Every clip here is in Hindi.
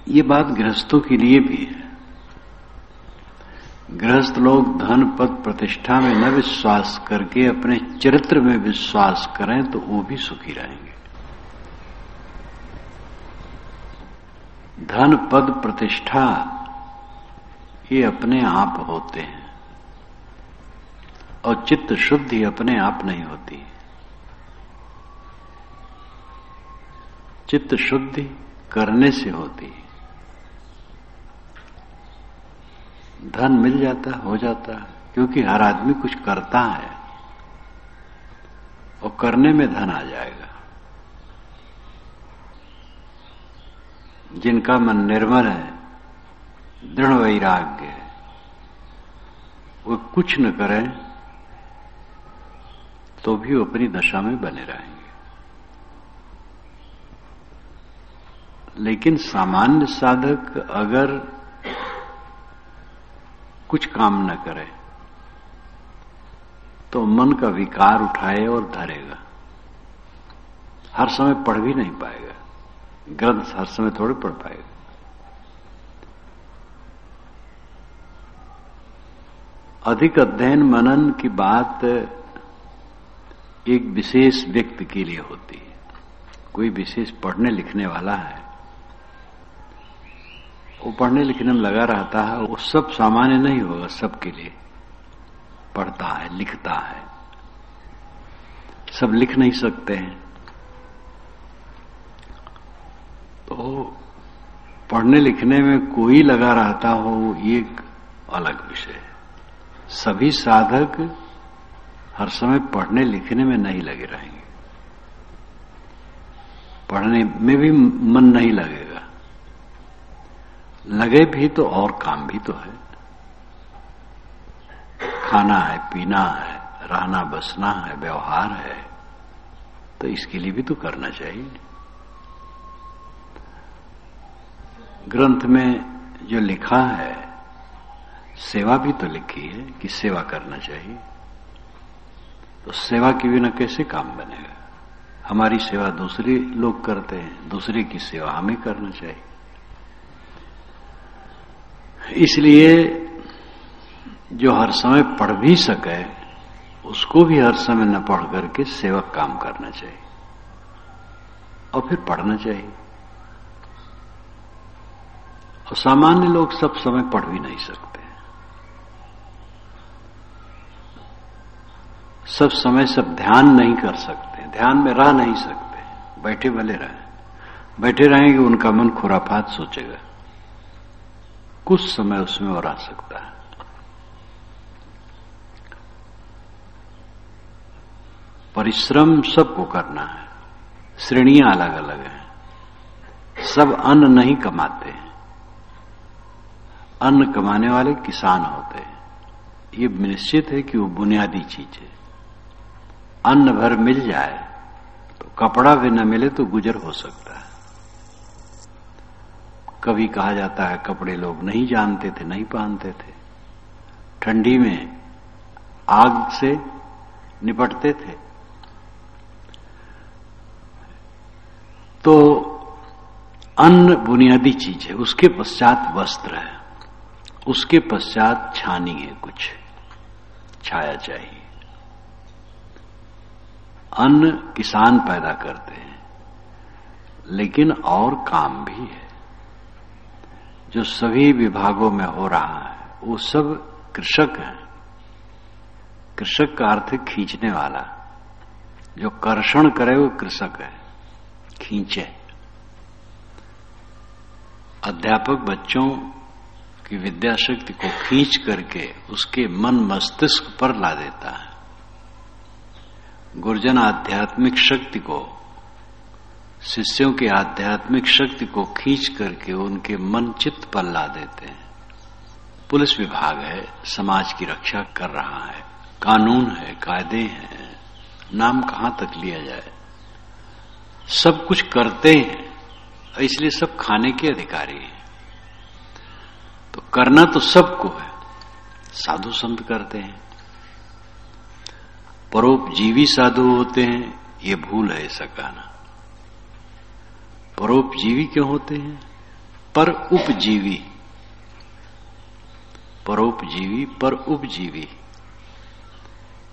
ये बात गृहस्थों के लिए भी है। गृहस्थ लोग धन पद प्रतिष्ठा में न विश्वास करके अपने चरित्र में विश्वास करें तो वो भी सुखी रहेंगे। धन पद प्रतिष्ठा ये अपने आप होते हैं और चित्त शुद्धि अपने आप नहीं होती। चित्त शुद्धि करने से होती है। धन मिल जाता हो जाता है क्योंकि हर आदमी कुछ करता है और करने में धन आ जाएगा। जिनका मन निर्मल है, दृढ़ वैराग्य है, वो कुछ न करें तो भी वो अपनी दशा में बने रहेंगे। लेकिन सामान्य साधक अगर कुछ काम न करे तो मन का विकार उठाए और धरेगा। हर समय पढ़ भी नहीं पाएगा, ग्रंथ हर समय थोड़े पढ़ पाएगा। अधिक अध्ययन मनन की बात एक विशेष व्यक्ति के लिए होती है। कोई विशेष पढ़ने लिखने वाला है, वो पढ़ने लिखने में लगा रहता है, वो सब सामान्य नहीं होगा सबके लिए। पढ़ता है, लिखता है, सब लिख नहीं सकते हैं, तो पढ़ने लिखने में कोई लगा रहता हो ये एक अलग विषय है। सभी साधक हर समय पढ़ने लिखने में नहीं लगे रहेंगे। पढ़ने में भी मन नहीं लगेगा। लगे भी तो और काम भी तो है। खाना है, पीना है, रहना बसना है, व्यवहार है, तो इसके लिए भी तो करना चाहिए। ग्रंथ में जो लिखा है, सेवा भी तो लिखी है कि सेवा करना चाहिए। तो सेवा के बिना कैसे काम बनेगा? हमारी सेवा दूसरे लोग करते हैं, दूसरे की सेवा हमें करना चाहिए। इसलिए जो हर समय पढ़ भी सके उसको भी हर समय न पढ़ करके सेवक काम करना चाहिए और फिर पढ़ना चाहिए। और सामान्य लोग सब समय पढ़ भी नहीं सकते, सब समय सब ध्यान नहीं कर सकते, ध्यान में रह नहीं सकते। बैठे भले रहे, बैठे रहेंगे उनका मन खुराफात सोचेगा, कुछ समय उसमें और आ सकता है। परिश्रम सबको करना है, श्रेणियां अलग अलग हैं। सब अन्न नहीं कमाते हैं, अन्न कमाने वाले किसान होते हैं। ये निश्चित है कि वो बुनियादी चीज है। अन्न भर मिल जाए तो कपड़ा भी न मिले तो गुजर हो सकता है। कभी कहा जाता है कपड़े लोग नहीं जानते थे, नहीं पहनते थे, ठंडी में आग से निपटते थे। तो अन्न बुनियादी चीज है, उसके पश्चात वस्त्र है, उसके पश्चात छानी है, कुछ छाया चाहिए। अन्न किसान पैदा करते हैं, लेकिन और काम भी है जो सभी विभागों में हो रहा है। वो सब कृषक हैं। कृषक का अर्थ है खींचने वाला, जो कर्षण करे वो कृषक है, खींचे। अध्यापक बच्चों की विद्या शक्ति को खींच करके उसके मन मस्तिष्क पर ला देता है। गुरुजन आध्यात्मिक शक्ति को, शिष्यों की आध्यात्मिक शक्ति को खींच करके उनके मन चित्त पर ला देते हैं। पुलिस विभाग है, समाज की रक्षा कर रहा है, कानून है, कायदे हैं, नाम कहां तक लिया जाए, सब कुछ करते हैं, इसलिए सब खाने के अधिकारी हैं। तो करना तो सबको है। साधु संत करते हैं, परोपजीवी साधु होते हैं, ये भूल है ऐसा कहना। परोपजीवी क्यों होते हैं? पर उपजीवी, परोपजीवी, पर उपजीवी,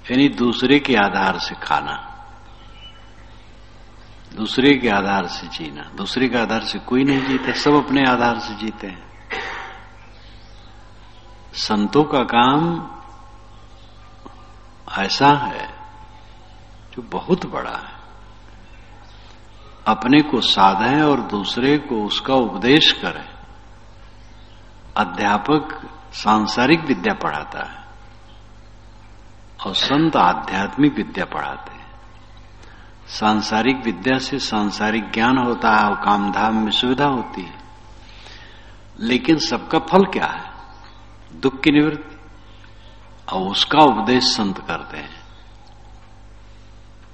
यानी दूसरे के आधार से खाना, दूसरे के आधार से जीना। दूसरे के आधार से कोई नहीं जीता, सब अपने आधार से जीते हैं। संतों का काम ऐसा है जो बहुत बड़ा है। अपने को साधें और दूसरे को उसका उपदेश करें। अध्यापक सांसारिक विद्या पढ़ाता है और संत आध्यात्मिक विद्या पढ़ाते हैं। सांसारिक विद्या से सांसारिक ज्ञान होता है और कामधाम में सुविधा होती है, लेकिन सबका फल क्या है? दुख की निवृत्ति, और उसका उपदेश संत करते हैं।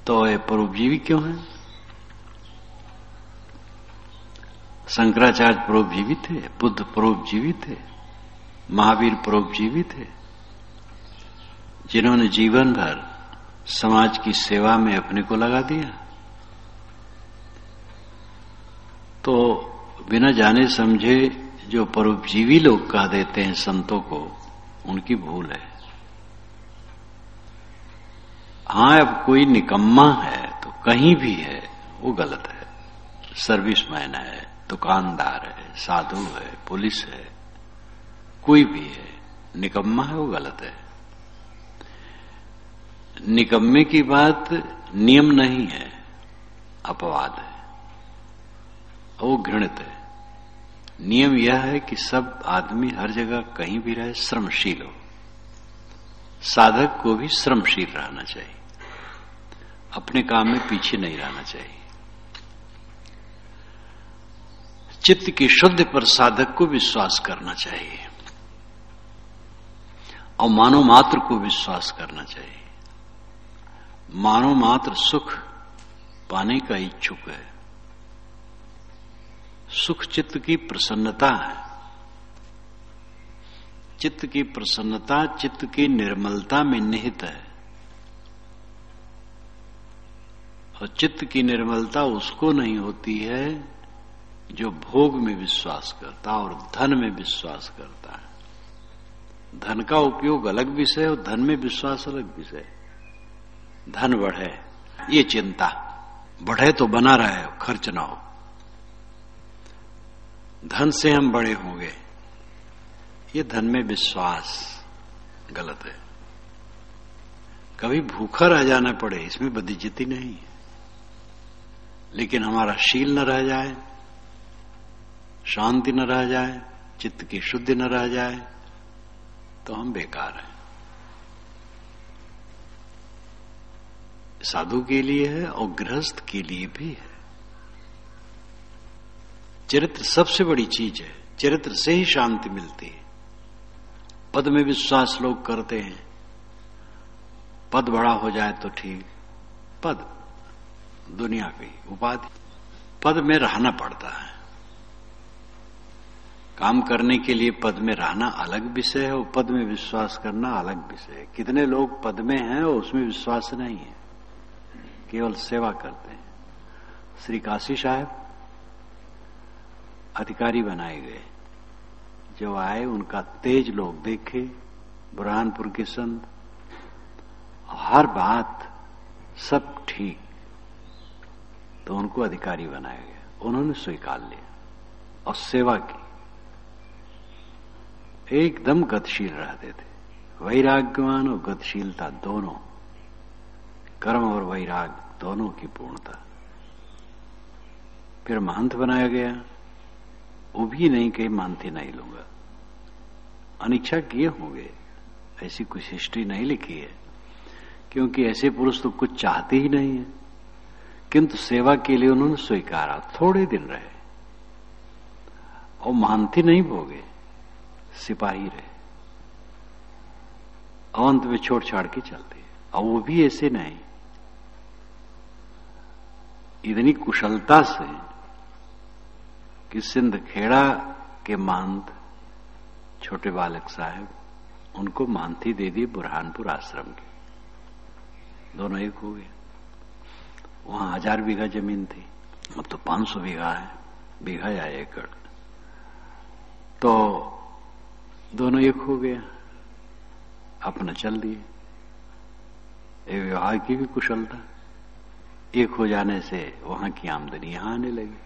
तो ये परोपजीवी क्यों है? शंकराचार्य परोपजीवी थे, बुद्ध परोपजीवी थे, महावीर परोपजीवी थे, जिन्होंने जीवन भर समाज की सेवा में अपने को लगा दिया। तो बिना जाने समझे जो परोपजीवी लोग कह देते हैं संतों को, उनकी भूल है। हाँ, अब कोई निकम्मा है तो कहीं भी है, वो गलत है। सर्विसमैन है, दुकानदार है, साधु है, पुलिस है, कोई भी है, निकम्मा है, वो गलत है। निकम्मे की बात नियम नहीं है, अपवाद है, वो घृणित है। नियम यह है कि सब आदमी हर जगह कहीं भी रहे श्रमशील हो। साधक को भी श्रमशील रहना चाहिए, अपने काम में पीछे नहीं रहना चाहिए। चित्त की शुद्धि पर साधक को विश्वास करना चाहिए और मानव मात्र को विश्वास करना चाहिए। मानव मात्र सुख पाने का इच्छुक है। सुख चित्त की प्रसन्नता है। चित्त की प्रसन्नता चित्त की निर्मलता में निहित है, और चित्त की निर्मलता उसको नहीं होती है जो भोग में विश्वास करता और धन में विश्वास करता है। धन का उपयोग अलग विषय और धन में विश्वास अलग विषय। धन बढ़े ये चिंता, बढ़े तो बना रहे, खर्च ना हो। धन से हम बड़े होंगे, ये धन में विश्वास गलत है। कभी भूखा रह जाना पड़े, इसमें बदइज्जती नहीं है, लेकिन हमारा शील न रह जाए, शांति न रह जाए, चित्त की शुद्धि न रह जाए, तो हम बेकार हैं। साधु के लिए है और गृहस्थ के लिए भी है। चरित्र सबसे बड़ी चीज है, चरित्र से ही शांति मिलती है। पद में विश्वास लोग करते हैं, पद बड़ा हो जाए तो ठीक। पद दुनिया की उपाधि, पद में रहना पड़ता है। काम करने के लिए पद में रहना अलग विषय है और पद में विश्वास करना अलग विषय है। कितने लोग पद में हैं और उसमें विश्वास नहीं है, केवल सेवा करते हैं। श्री काशी साहब अधिकारी बनाए गए, जो आए उनका तेज लोग देखे, बुरहानपुर के संत, हर बात सब ठीक, तो उनको अधिकारी बनाया गया। उन्होंने स्वीकार लिया और सेवा की। एकदम गतिशील रहते थे, वैराग्यवान और गतिशीलता दोनों, कर्म और वैराग दोनों की पूर्णता। फिर महंत बनाया गया, वो भी नहीं कही महंती नहीं लूंगा, अनिच्छा किए होंगे, ऐसी कुछ हिस्ट्री नहीं लिखी है, क्योंकि ऐसे पुरुष तो कुछ चाहते ही नहीं है। किंतु सेवा के लिए उन्होंने स्वीकारा, थोड़े दिन रहे और महंती नहीं भोगे, सिपाही रहे, अंत में छोड़ छाड़ के चलते। और वो भी ऐसे नहीं, इतनी कुशलता से कि सिंध खेड़ा के महंत छोटे बालक साहब, उनको महंती दे दी बुरहानपुर आश्रम की, दोनों एक हो गए। वहां 1000 बीघा जमीन थी, अब तो 500 बीघा है, बीघा या एकड़। तो दोनों एक हो गया, अपना चल दिए। ये विवाह की भी कुशलता, एक हो जाने से वहां की आमदनी यहां आने लगी।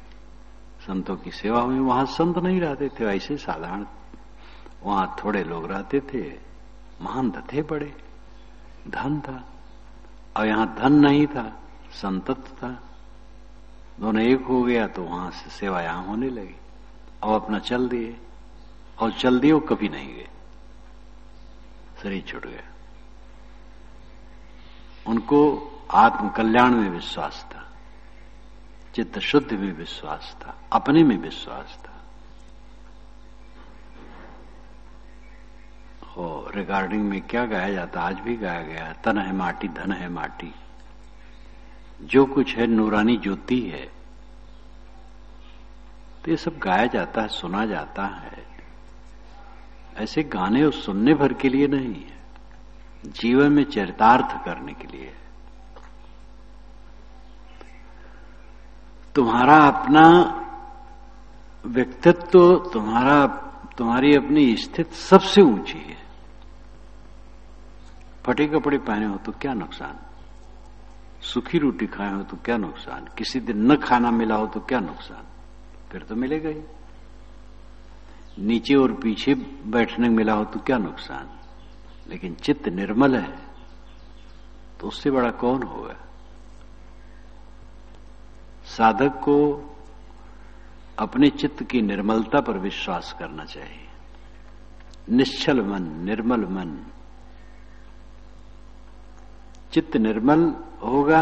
संतों की सेवा में वहां संत नहीं रहते थे, ऐसे साधारण वहां थोड़े लोग रहते थे, महंत थे बड़े, धन था। और यहां धन नहीं था, संतत्व था। दोनों एक हो गया तो वहां से सेवा यहां होने लगी। अब अपना चल दिए, और चल दिए वो कभी नहीं गए, शरीर छूट गया। उनको आत्म कल्याण में विश्वास था, चित्त शुद्धि में विश्वास था, अपने में विश्वास था। और रिगार्डिंग में क्या गाया जाता, आज भी गाया गया, तन है माटी धन है माटी, जो कुछ है नूरानी ज्योति है। तो ये सब गाया जाता है, सुना जाता है। ऐसे गाने और सुनने भर के लिए नहीं है, जीवन में चरितार्थ करने के लिए। तुम्हारा अपना व्यक्तित्व, तुम्हारी अपनी स्थिति सबसे ऊंची है। फटे कपड़े पहने हो तो क्या नुकसान, सूखी रोटी खाए हो तो क्या नुकसान, किसी दिन न खाना मिला हो तो क्या नुकसान, फिर तो मिलेगा ही। नीचे और पीछे बैठने मिला हो तो क्या नुकसान, लेकिन चित्त निर्मल है तो उससे बड़ा कौन होगा। साधक को अपने चित्त की निर्मलता पर विश्वास करना चाहिए। निश्चल मन, निर्मल मन, चित्त निर्मल होगा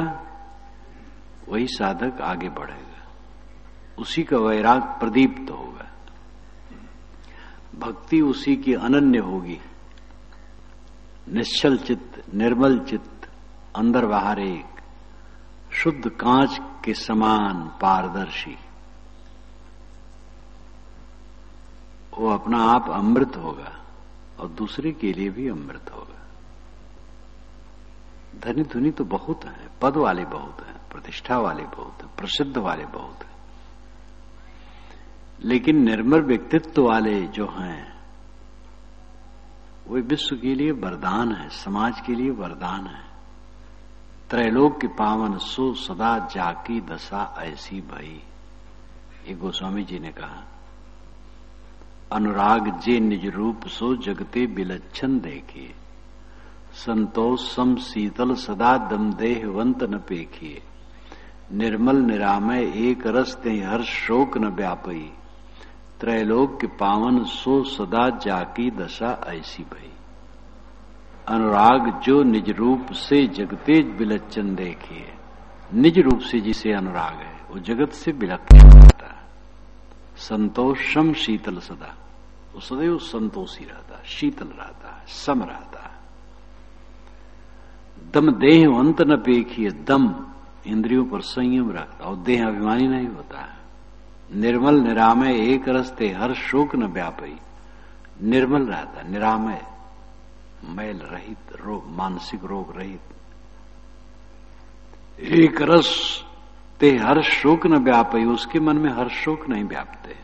वही साधक आगे बढ़ेगा, उसी का वैराग प्रदीप्त होगा, भक्ति उसी की अनन्य होगी। निश्चल चित्त, निर्मल चित्त, अंदर बाहर एक, शुद्ध कांच के समान पारदर्शी, वो अपना आप अमृत होगा और दूसरे के लिए भी अमृत होगा। धनी धुनी तो बहुत है, पद वाले बहुत हैं, प्रतिष्ठा वाले बहुत हैं, प्रसिद्ध वाले बहुत हैं, लेकिन निर्मल व्यक्तित्व वाले जो हैं वे विश्व के लिए वरदान है, समाज के लिए वरदान है। त्रैलोक के पावन सो सदा जाकी दशा ऐसी भई, ये गोस्वामी जी ने कहा। अनुराग जे निज रूप सो जगते विलक्षण देखिए, संतोष सम शीतल सदा दम देहवंत न पेखिए, निर्मल निरामय एक रस ते हर शोक न व्यापई, त्रैलोक के पावन सो सदा जाकी दशा ऐसी भई। अनुराग जो निज रूप से जगते विलक्षण देखिए, निज रूप से जिसे अनुराग है वो जगत से विलक्षण रहता है। संतोषम शीतल सदा, वो सदैव संतोषी रहता है, शीतल रहता है, सम रहता है। दम देह अंत न पेखिए, दम इंद्रियों पर संयम रखता और देह अभिमानी नहीं होता है। निर्मल निरामय एक रस्ते हर शोक न व्यापी, निर्मल रहता है, निरामय, मैल रहित, रोग मानसिक रोग रहित। एक रस ते हर शोक न व्यापी, उसके मन में हर शोक नहीं व्यापते।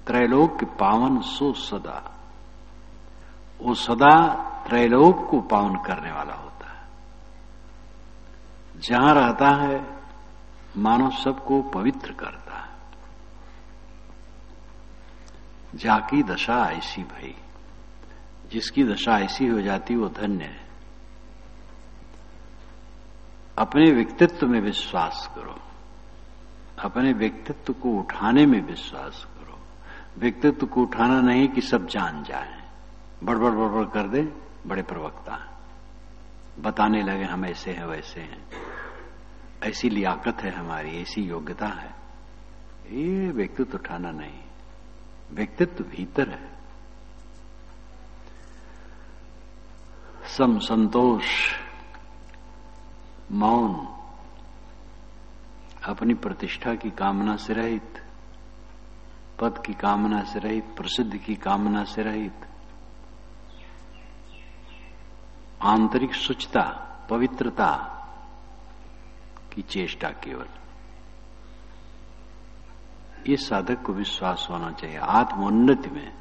त्रैलोक के पावन सो सदा, वो सदा त्रैलोक को पावन करने वाला होता है। जहां रहता है मानो सबको पवित्र करता है। जाकी दशा ऐसी भई, जिसकी दशा ऐसी हो जाती वो धन्य है। अपने व्यक्तित्व में विश्वास करो, अपने व्यक्तित्व को उठाने में विश्वास करो। व्यक्तित्व को उठाना नहीं कि सब जान जाए, बड़बड़ बड़बड़ कर दे, बड़े प्रवक्ता बताने लगे हम ऐसे हैं वैसे हैं, ऐसी लियाकत है हमारी, ऐसी योग्यता है। ये व्यक्तित्व उठाना नहीं, व्यक्तित्व भीतर है। सम, संतोष, मौन, अपनी प्रतिष्ठा की कामना से रहित, पद की कामना से रहित, प्रसिद्धि की कामना से रहित, आंतरिक शुचिता, पवित्रता की चेष्टा केवल। ये साधक को विश्वास होना चाहिए आत्मोन्नति में।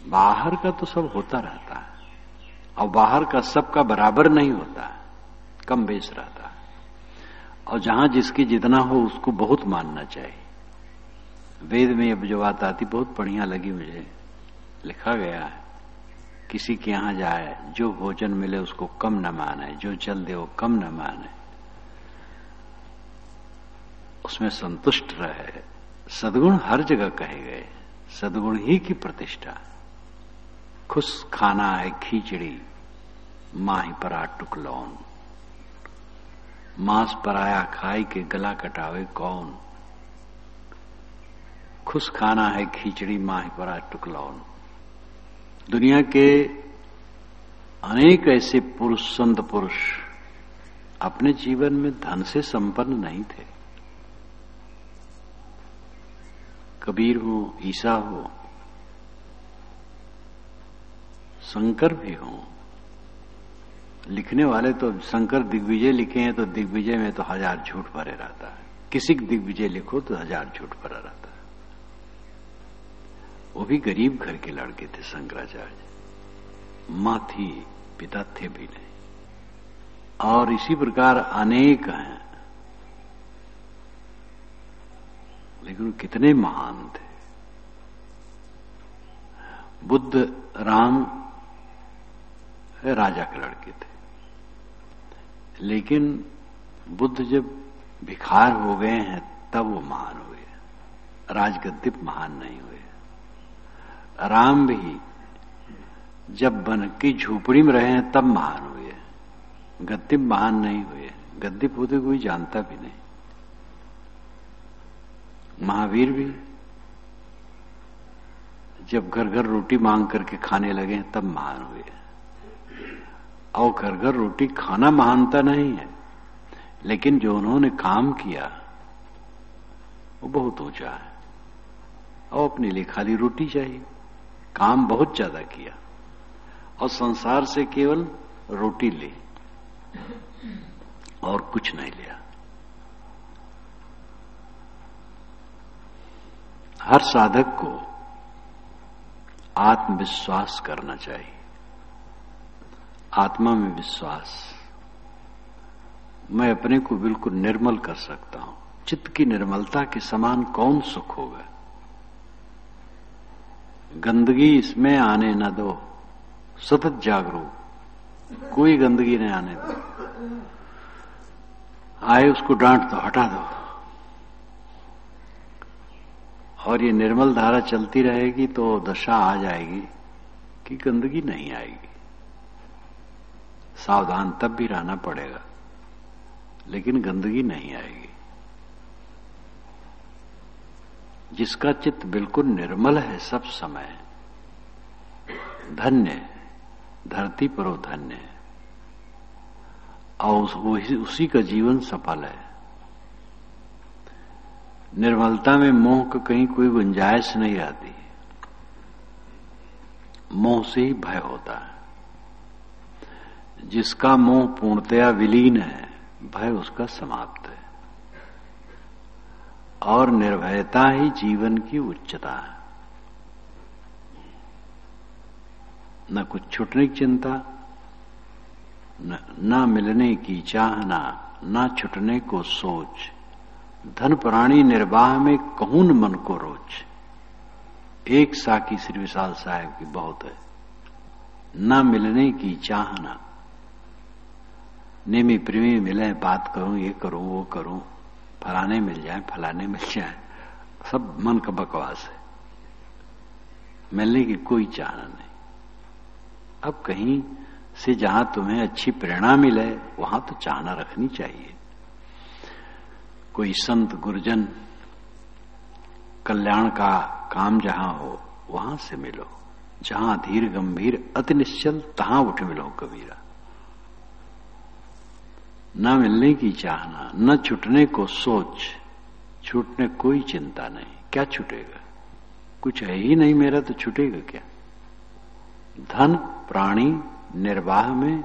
बाहर का तो सब होता रहता है, और बाहर का सबका बराबर नहीं होता है, कम बेस रहता है। और जहां जिसकी जितना हो उसको बहुत मानना चाहिए। वेद में अब जो बात आती बहुत बढ़िया लगी मुझे, लिखा गया है, किसी के यहां जाए, जो भोजन मिले उसको कम न माने, जो जल दे वो कम न माने, उसमें संतुष्ट रहे। सद्गुण हर जगह कहे गए, सद्गुण ही की प्रतिष्ठा। खुश खाना है खिचड़ी, माही परा टुकलौन, मांस पराया खाई के गला कटावे कौन। खुश खाना है खिचड़ी, माही परा टुकलौन। दुनिया के अनेक ऐसे पुरुष, संत पुरुष अपने जीवन में धन से संपन्न नहीं थे। कबीर हो, ईसा हो, शंकर भी हो। लिखने वाले तो शंकर दिग्विजय लिखे हैं, तो दिग्विजय में तो 1000 झूठ भरे रहता है। किसी दिग्विजय लिखो तो 1000 झूठ भरा रहता है। वो भी गरीब घर के लड़के थे शंकराचार्य। मां थी, पिता थे भी नहीं। और इसी प्रकार अनेक हैं, लेकिन कितने महान थे। बुद्ध, राम राजा के लड़के थे, लेकिन बुद्ध जब भिखार हो गए हैं तब वो महान हुए, राजगद्दी महान नहीं हुए। राम भी जब बन की झोपड़ी में रहे हैं तब महान हुए, गद्दी महान नहीं हुए। गद्दी होते कोई जानता भी नहीं। महावीर भी जब घर घर रोटी मांग करके खाने लगे तब महान हुए। और घर घर रोटी खाना महानता नहीं है, लेकिन जो उन्होंने काम किया वो बहुत ऊंचा है। और अपने लिए खाली रोटी चाहिए, काम बहुत ज्यादा किया और संसार से केवल रोटी ली और कुछ नहीं लिया। हर साधक को आत्मविश्वास करना चाहिए। आत्मा में विश्वास, मैं अपने को बिल्कुल निर्मल कर सकता हूं। चित्त की निर्मलता के समान कौन सुख होगा। गंदगी इसमें आने न दो, सतत जागरूक, कोई गंदगी नहीं आने दो। आए उसको डांट दो, हटा दो। और ये निर्मल धारा चलती रहेगी तो दशा आ जाएगी कि गंदगी नहीं आएगी। सावधान तब भी रहना पड़ेगा, लेकिन गंदगी नहीं आएगी। जिसका चित्त बिल्कुल निर्मल है सब समय, धन्य, धरती पर वो धन्य है। और उसी का जीवन सफल है। निर्मलता में मोह का कहीं कोई गुंजाइश नहीं रहती। मोह से ही भय होता है। जिसका मोह पूर्णतया विलीन है, भय उसका समाप्त है। और निर्भयता ही जीवन की उच्चता है। न कुछ छूटने की चिंता, न मिलने की चाहना, न छूटने को सोच। धन प्राणी निर्वाह में कहूं न मन को रोच। एक साकी श्री विशाल साहब की बहुत है। न मिलने की चाहना, नेमी प्रेमी मिले, बात करूं, ये करूं, वो करूं, फलाने मिल जाए, फलाने मिल जाए, सब मन का बकवास है। मिलने की कोई चाहना नहीं। अब कहीं से जहां तुम्हें अच्छी प्रेरणा मिले वहां तो चाहना रखनी चाहिए। कोई संत गुरुजन कल्याण का काम जहां हो वहां से मिलो। जहां धीर गंभीर अति निश्चल तहां उठ मिलो कबीरा। न मिलने की चाहना, न छूटने को सोच। छूटने कोई चिंता नहीं। क्या छूटेगा? कुछ है ही नहीं मेरा, तो छूटेगा क्या? धन प्राणी निर्वाह में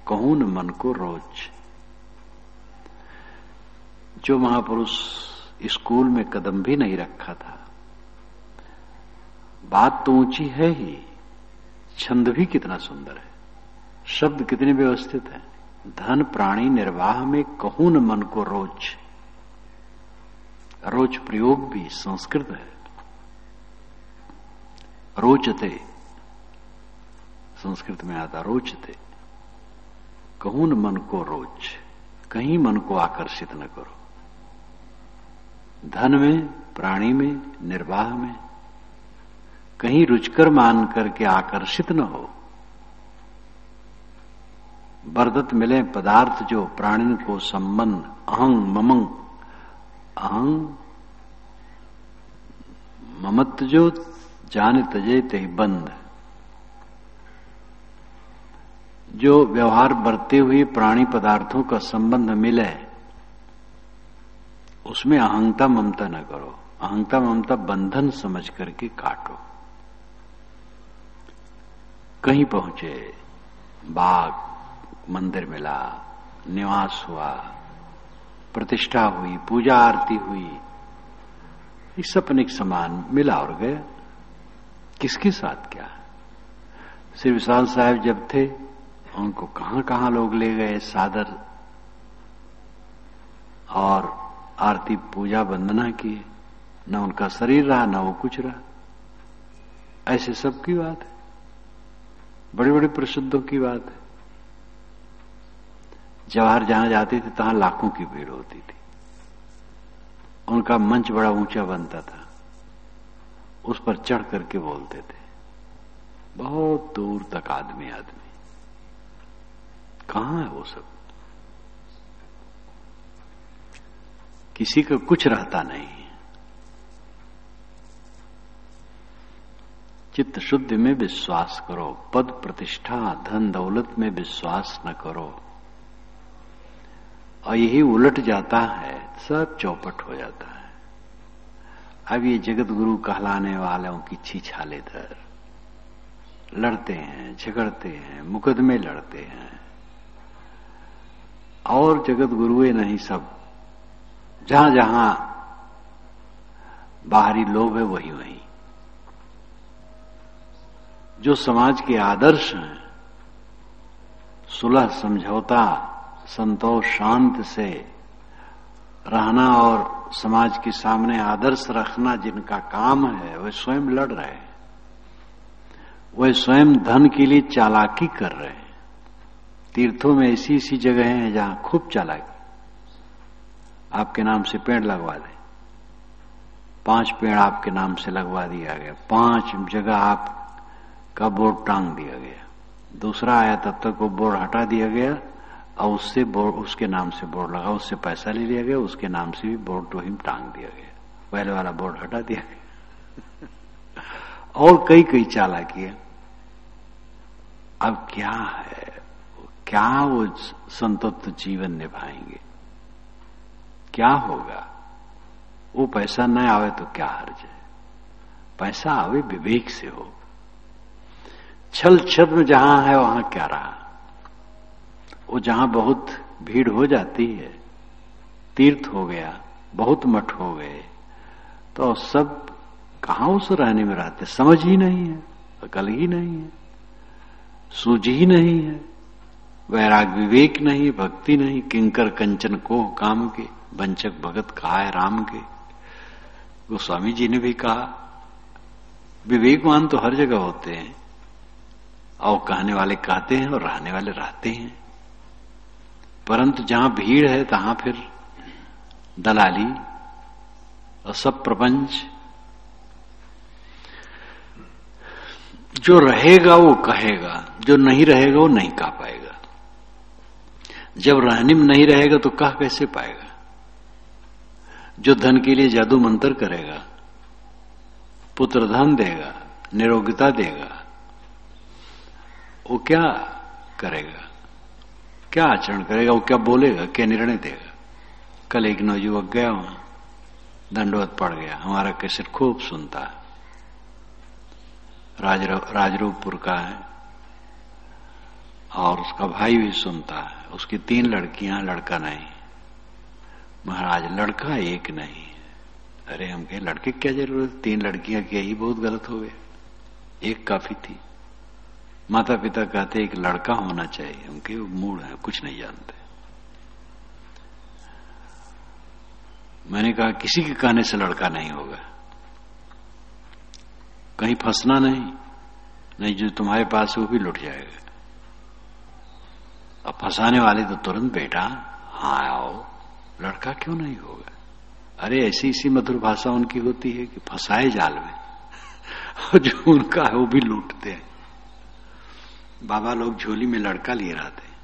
कहूं न मन को रोज। जो महापुरुष स्कूल में कदम भी नहीं रखा था, बात तो ऊंची है ही, छंद भी कितना सुंदर है, शब्द कितने व्यवस्थित हैं। धन प्राणी निर्वाह में कहूं न मन को रोच। रोच प्रयोग भी संस्कृत है। रोचते संस्कृत में आता, रोचते। कहूं न मन को रोच, कहीं मन को आकर्षित न करो। धन में, प्राणी में, निर्वाह में कहीं रुचकर मान करके आकर्षित न हो। बरदत मिले पदार्थ जो प्राणी को संबंध, अहंग ममंग, अहंग ममत्व जो जाने तजे ते बंद। जो व्यवहार बरते हुए प्राणी पदार्थों का संबंध मिले उसमें अहंता ममता न करो। अहंता ममता बंधन समझ करके काटो। कहीं पहुंचे, बाग, मंदिर मिला, निवास हुआ, प्रतिष्ठा हुई, पूजा आरती हुई, इस सपनिक समान मिला और गया। किसके साथ क्या? श्री विशाल साहब जब थे उनको कहां कहां लोग ले गए सादर, और आरती पूजा वंदना की। न उनका शरीर रहा, न वो कुछ रहा। ऐसे सब की बात है, बड़े बड़े प्रसिद्धों की बात है। जवाहर जहां जाते थे तहां लाखों की भीड़ होती थी। उनका मंच बड़ा ऊंचा बनता था, उस पर चढ़ करके बोलते थे। बहुत दूर तक आदमी आदमी। कहां है वो सब? किसी का कुछ रहता नहीं। चित्त शुद्धि में विश्वास करो। पद प्रतिष्ठा धन दौलत में विश्वास न करो। और यही उलट जाता है, सब चौपट हो जाता है। अब ये जगत गुरु कहलाने वालों की छीछालेधर लड़ते हैं, झगड़ते हैं, मुकदमे लड़ते हैं, और जगत गुरुए नहीं, सब जहां जहां बाहरी लोग है वही वही। जो समाज के आदर्श हैं, सुलह समझौता संतोष शांत से रहना और समाज के सामने आदर्श रखना जिनका काम है, वे स्वयं लड़ रहे हैं। वे स्वयं धन के लिए चालाकी कर रहे हैं। तीर्थों में ऐसी ऐसी जगह हैं जहां खूब चालाकी। आपके नाम से पेड़ लगवा दे, 5 पेड़ आपके नाम से लगवा दिया गया, 5 जगह आपका बोर्ड टांग दिया गया। दूसरा आया तब तक वो बोर्ड हटा दिया गया और उससे बोर्ड, उसके नाम से बोर्ड लगा, उससे पैसा ले लिया गया, उसके नाम से भी बोर्ड तो ही टांग दिया गया, पहले वाला बोर्ड हटा दिया गया। और कई कई चालाकी है। अब क्या है, क्या वो संतुष्ट जीवन निभाएंगे? क्या होगा? वो पैसा न आवे तो क्या हर्ज है? पैसा आवे विवेक से हो। छल छद्म जहां है वहां क्या रहा? वो जहां बहुत भीड़ हो जाती है, तीर्थ हो गया, बहुत मठ हो गए, तो सब कहां उस रहने में रहते? समझ ही नहीं है, अकल ही नहीं है, सूझ ही नहीं है, वैराग विवेक नहीं, भक्ति नहीं। किंकर कंचन को काम के, वंचक भगत कहा है राम के। गोस्वामी जी ने भी कहा, विवेकवान तो हर जगह होते हैं, और कहने वाले कहते हैं और रहने वाले रहते हैं। परंतु जहां भीड़ है तहां फिर दलाली और सब प्रपंच। जो रहेगा वो कहेगा, जो नहीं रहेगा वो नहीं कह पाएगा। जब रहने में नहीं रहेगा तो कह कैसे पाएगा? जो धन के लिए जादू मंत्र करेगा, पुत्र धन देगा, निरोगिता देगा, वो क्या करेगा? क्या आचरण करेगा? वो क्या बोलेगा? क्या निर्णय देगा? कल एक नवयुवक गया वहां, दंडवत पड़ गया। हमारा कैसेट खूब सुनता है, राजरूपपुर का है, और उसका भाई भी सुनता है। उसकी 3 लड़कियां, लड़का नहीं। महाराज लड़का एक नहीं। अरे हम कहे लड़के क्या जरूरत, 3 लड़कियां क्या, ही बहुत गलत हो गया, एक काफी थी। माता पिता कहते एक लड़का होना चाहिए, उनके मूड है, कुछ नहीं जानते। मैंने कहा किसी के कहने से लड़का नहीं होगा, कहीं फंसना नहीं, जो तुम्हारे पास है वो भी लुट जाएगा। अब फंसाने वाले तो तुरंत बेटा हाँ आओ, लड़का क्यों नहीं होगा। अरे ऐसी इसी मधुर भाषा उनकी होती है कि फंसाए जाल में और जो उनका है वो भी लूटते हैं। बाबा लोग झोली में लड़का लिए रहते हैं,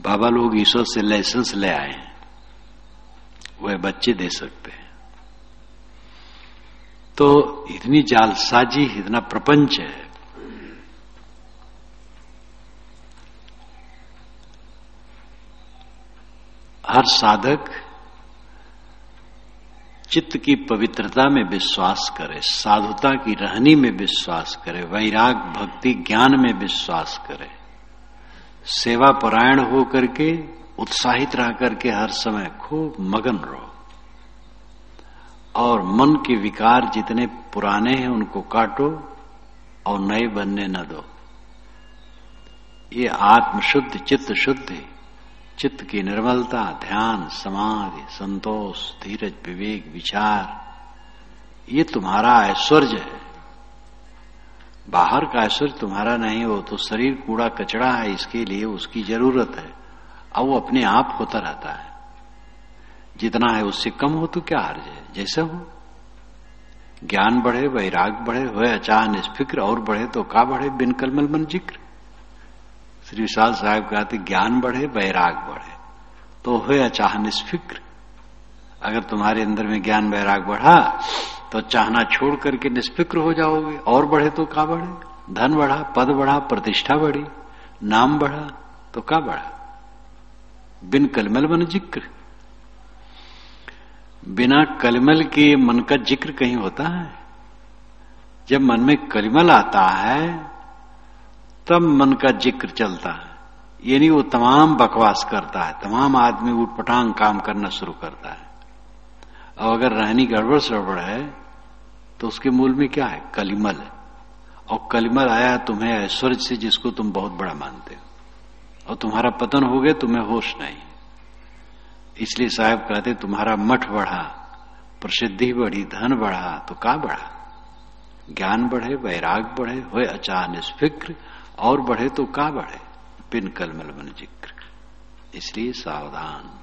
बाबा लोग ईश्वर से लाइसेंस ले आए हैं, वह बच्चे दे सकते हैं। तो इतनी जालसाजी, इतना प्रपंच है। हर साधक चित्त की पवित्रता में विश्वास करे, साधुता की रहनी में विश्वास करे, वैराग भक्ति ज्ञान में विश्वास करे, सेवा परायण हो करके उत्साहित रह करके हर समय खूब मगन रहो, और मन के विकार जितने पुराने हैं उनको काटो और नए बनने न दो। ये आत्मशुद्ध चित्त शुद्धि, चित्त की निर्मलता, ध्यान, समाधि, संतोष, धीरज, विवेक, विचार, ये तुम्हारा ऐश्वर्य है। बाहर का ऐश्वर्य तुम्हारा नहीं हो तो शरीर कूड़ा कचड़ा है, इसके लिए उसकी जरूरत है, और वो अपने आप होता रहता है। जितना है उससे कम हो तो क्या हर्ज है, जैसा हो। ज्ञान बढ़े, वैराग बढ़े, होए अचाह निष्फिक्र, और बढ़े तो का बढ़े, बिन कलमल मन जिक्र। श्री विशाल साहब कहते ज्ञान बढ़े, वैराग बढ़े तो होए अचाह निष्फिक्र। अगर तुम्हारे अंदर में ज्ञान वैराग बढ़ा तो चाहना छोड़ करके निष्फिक्र हो जाओगे। और बढ़े तो का बढ़े, धन बढ़ा, पद बढ़ा, प्रतिष्ठा बढ़ी, नाम बढ़ा तो का बढ़ा, बिन कलमल मन जिक्र। बिना कलमल के मन का जिक्र कहीं होता है? जब मन में कलमल आता है तब मन का जिक्र चलता है, यानी वो तमाम बकवास करता है, तमाम आदमी उटपटांग काम करना शुरू करता है। और अगर रहनी गड़बड़ सड़बड़ है तो उसके मूल में क्या है, कलिमल है। और कलिमल आया तुम्हें ऐश्वर्य से जिसको तुम बहुत बड़ा मानते हो, और तुम्हारा पतन हो गया, तुम्हें होश नहीं। इसलिए साहब कहते तुम्हारा मठ बढ़ा, प्रसिद्धि बढ़ी, धन बढ़ा तो का बढ़ा, ज्ञान बढ़े, वैराग बढ़े, होए अचाह निष्फिक्र, और बढ़े तो का बढ़े, बिन कलमल मन जिक्र। इसलिए सावधान।